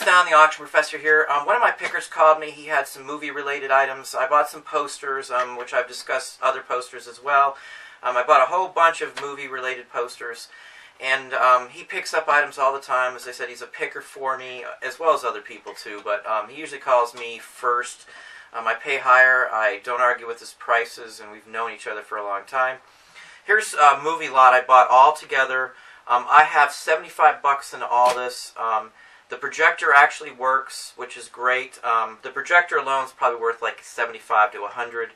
Down, the Auction Professor here. One of my pickers called me. He had some movie-related items. I bought some posters, which I've discussed other posters as well. I bought a whole bunch of movie-related posters, and he picks up items all the time. As I said, he's a picker for me, as well as other people too, but he usually calls me first. I pay higher. I don't argue with his prices, and we've known each other for a long time. Here's a movie lot I bought all together. I have 75 bucks in all this. The projector actually works, which is great. The projector alone is probably worth like 75 to 100.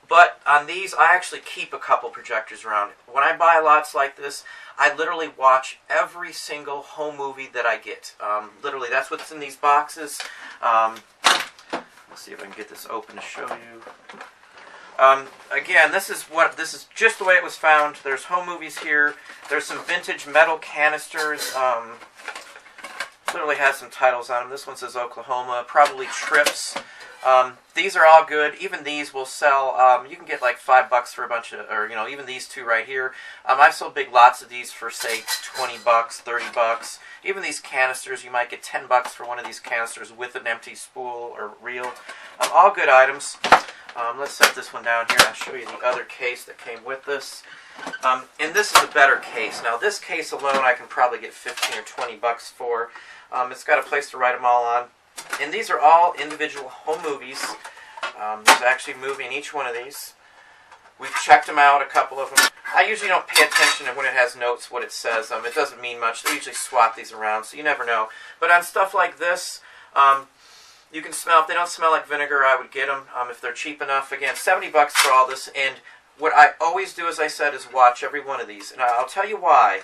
But on these, I actually keep a couple projectors around. When I buy lots like this, I literally watch every single home movie that I get. Literally, that's what's in these boxes. Let's see if I can get this open to show you. Again, this is just the way it was found. There's home movies here. There's some vintage metal canisters. Literally has some titles on them. This one says Oklahoma, probably Trips. These are all good. Even these will sell. You can get like $5 for a bunch of, or even these two right here. I've sold big lots of these for say 20 bucks, 30 bucks. Even these canisters, you might get 10 bucks for one of these canisters with an empty spool or reel. All good items. Let's set this one down here. I'll show you the other case that came with this. And this is a better case. Now this case alone I can probably get 15 or 20 bucks for. It's got a place to write them all on. And these are all individual home movies. There's actually a movie in each one of these. We've checked them out, a couple of them. I usually don't pay attention to when it has notes, what it says. It doesn't mean much. They usually swap these around, so you never know. But on stuff like this, you can smell. If they don't smell like vinegar, I would get them if they're cheap enough. Again, 70 bucks for all this. And what I always do, as I said, is watch every one of these. And I'll tell you why.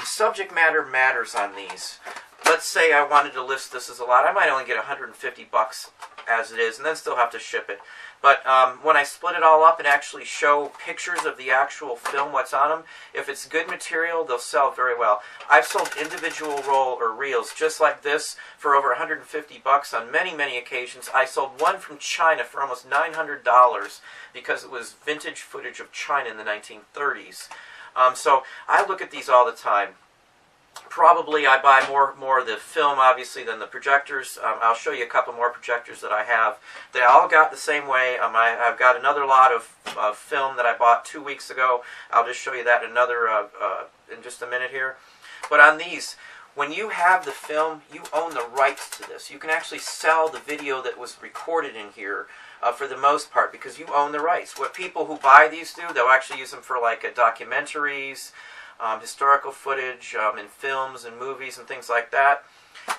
Subject matter matters on these. Let's say I wanted to list this as a lot. I might only get 150 bucks as it is, and then still have to ship it. But when I split it all up and actually show pictures of the actual film, what's on them, if it's good material, they'll sell very well. I've sold individual roll or reels just like this for over 150 bucks on many, many occasions. I sold one from China for almost $900 because it was vintage footage of China in the 1930s. So I look at these all the time. Probably I buy more of the film, obviously, than the projectors. I'll show you a couple more projectors that I have. They all got the same way. I've got another lot of film that I bought 2 weeks ago. I'll just show you that in just a minute here. But on these, when you have the film, you own the rights to this. You can actually sell the video that was recorded in here for the most part because you own the rights. What people who buy these do, they'll actually use them for like documentaries, historical footage in films and movies and things like that.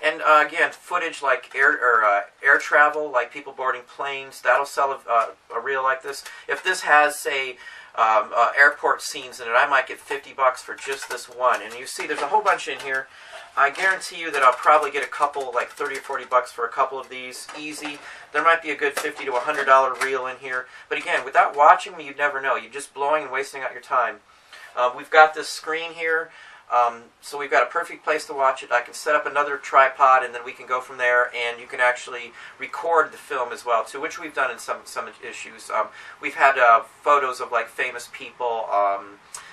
And again, footage like air travel, like people boarding planes, that'll sell a reel like this. If this has, say, airport scenes in it, I might get 50 bucks for just this one. And you see there's a whole bunch in here. I guarantee you that I'll probably get a couple, like 30 or 40 bucks for a couple of these, easy. There might be a good $50 to $100 reel in here. But again, without watching me, you'd never know. You're just blowing and wasting out your time. We've got this screen here, so we've got a perfect place to watch it. I can set up another tripod, and then we can go from there, and you can actually record the film as well, too, which we've done in some issues. We've had photos of like famous people,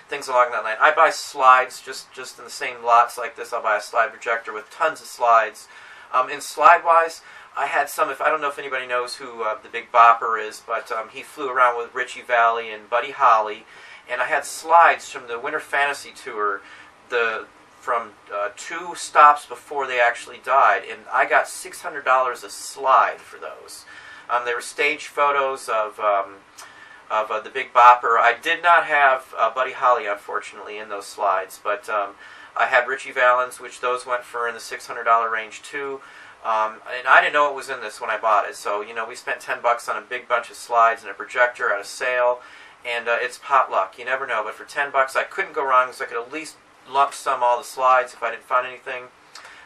things along that line. I buy slides just in the same lots like this. I'll buy a slide projector with tons of slides. In slide-wise, I had some, I don't know if anybody knows who the Big Bopper is, but he flew around with Richie Valli and Buddy Holly. And I had slides from the Winter Fantasy Tour, from 2 stops before they actually died, and I got $600 a slide for those. They were stage photos of the Big Bopper. I did not have Buddy Holly, unfortunately, in those slides, but I had Richie Valens, which those went for in the $600 range too. And I didn't know it was in this when I bought it, so we spent 10 bucks on a big bunch of slides and a projector at a sale. And it's potluck. You never know. But for 10 bucks, I couldn't go wrong because I could at least lump sum all the slides if I didn't find anything.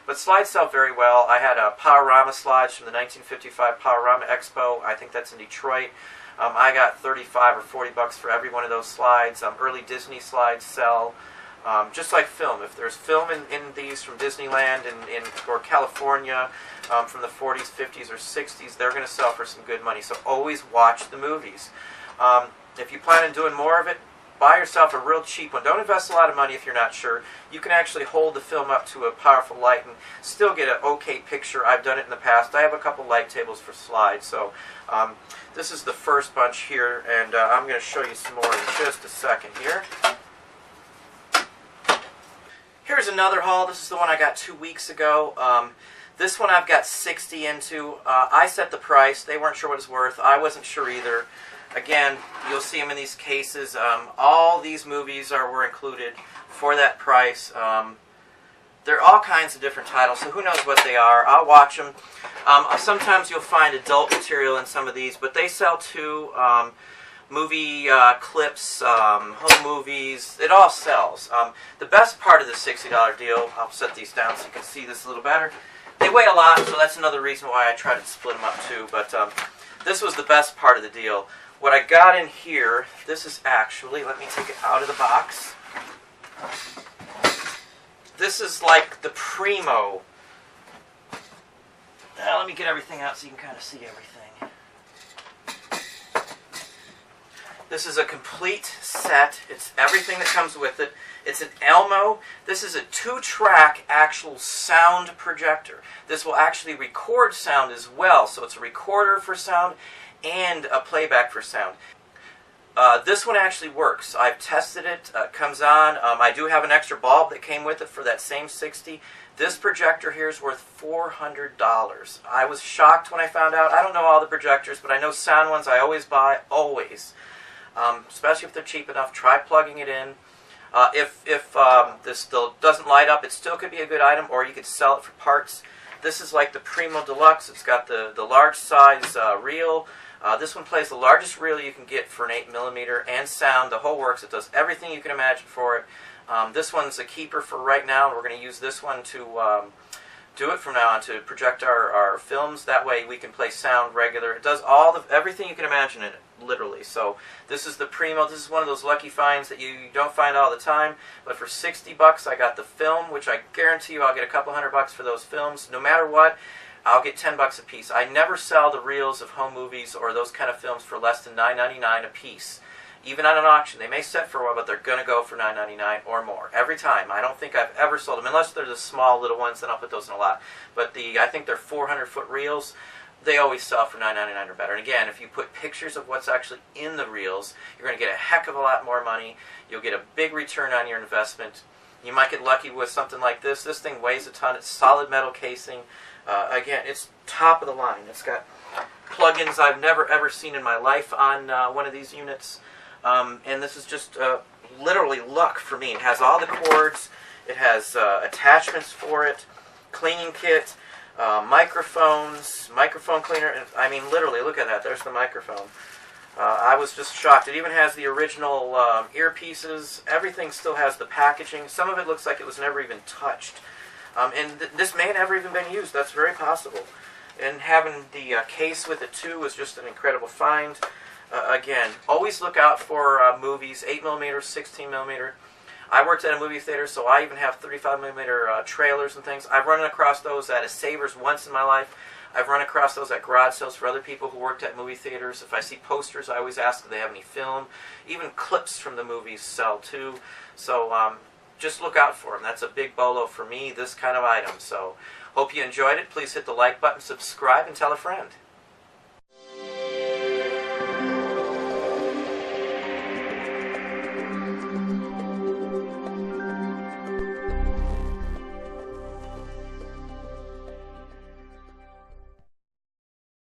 But slides sell very well. I had Powerama slides from the 1955 Powerama Expo. I think that's in Detroit. I got 35 or 40 bucks for every one of those slides. Early Disney slides sell. Just like film. If there's film in these from Disneyland or California from the 40s, 50s, or 60s, they're going to sell for some good money. So always watch the movies. If you plan on doing more of it, buy yourself a real cheap one. Don't invest a lot of money if you're not sure. You can actually hold the film up to a powerful light and still get an okay picture. I've done it in the past. I have a couple light tables for slides. So this is the first bunch here, and I'm going to show you some more in just a second here. Here's another haul. This is the one I got 2 weeks ago. This one I've got 60 into. I set the price. They weren't sure what it's worth. I wasn't sure either. Again, you'll see them in these cases. All these movies were included for that price. They're all kinds of different titles, so who knows what they are. I'll watch them. Sometimes you'll find adult material in some of these, but they sell too. Movie clips, home movies, it all sells. The best part of the $60 deal, I'll set these down so you can see this a little better. They weigh a lot, so that's another reason why I try to split them up too, but this was the best part of the deal. What I got in here, this is actually, let me take it out of the box. This is like the primo. Let me get everything out so you can kind of see everything. This is a complete set. It's everything that comes with it. It's an Elmo. This is a 2-track actual sound projector. This will actually record sound as well. So it's a recorder for sound and a playback for sound. This one actually works. I've tested it. It comes on. I do have an extra bulb that came with it for that same 60. This projector here is worth $400. I was shocked when I found out. I don't know all the projectors, but I know sound ones I always buy, always. Especially if they're cheap enough. Try plugging it in. If this still doesn't light up, it still could be a good item, or you could sell it for parts. This is like the Primo Deluxe. It's got the large size reel. This one plays the largest reel you can get for an 8mm and sound. The whole works. It does everything you can imagine for it. This one's a keeper for right now, and we're going to use this one to do it from now on, to project our films. That way we can play sound regular. It does everything you can imagine in it, literally. So this is the Primo. This is one of those lucky finds that you don't find all the time. But for 60 bucks, I got the film, which I guarantee you I'll get a couple $100 for those films. No matter what, I'll get 10 bucks a piece. I never sell the reels of home movies or those kind of films for less than $9.99 a piece. Even on an auction, they may set for a while, but they're going to go for $9.99 or more every time. I don't think I've ever sold them, unless they're the small little ones, then I'll put those in a lot. But I think they're 400-foot reels. They always sell for $9.99 or better. And again, if you put pictures of what's actually in the reels, you're going to get a heck of a lot more money. You'll get a big return on your investment. You might get lucky with something like this. This thing weighs a ton. It's solid metal casing. Again, it's top of the line. It's got plugins I've never ever seen in my life on one of these units. And this is just literally luck for me. It has all the cords. It has attachments for it, cleaning kit, microphones, microphone cleaner. And, I mean, literally, look at that. There's the microphone. I was just shocked. It even has the original earpieces. Everything still has the packaging. Some of it looks like it was never even touched. And this may have never even been used. That's very possible. And having the case with it, too, was just an incredible find. Again, always look out for movies, 8mm, 16mm. I worked at a movie theater, so I even have 35mm trailers and things. I've run across those at a Savers once in my life. I've run across those at garage sales for other people who worked at movie theaters. If I see posters, I always ask if they have any film. Even clips from the movies sell too. So just look out for them. That's a big BOLO for me, this kind of item. So hope you enjoyed it. Please hit the like button, subscribe, and tell a friend.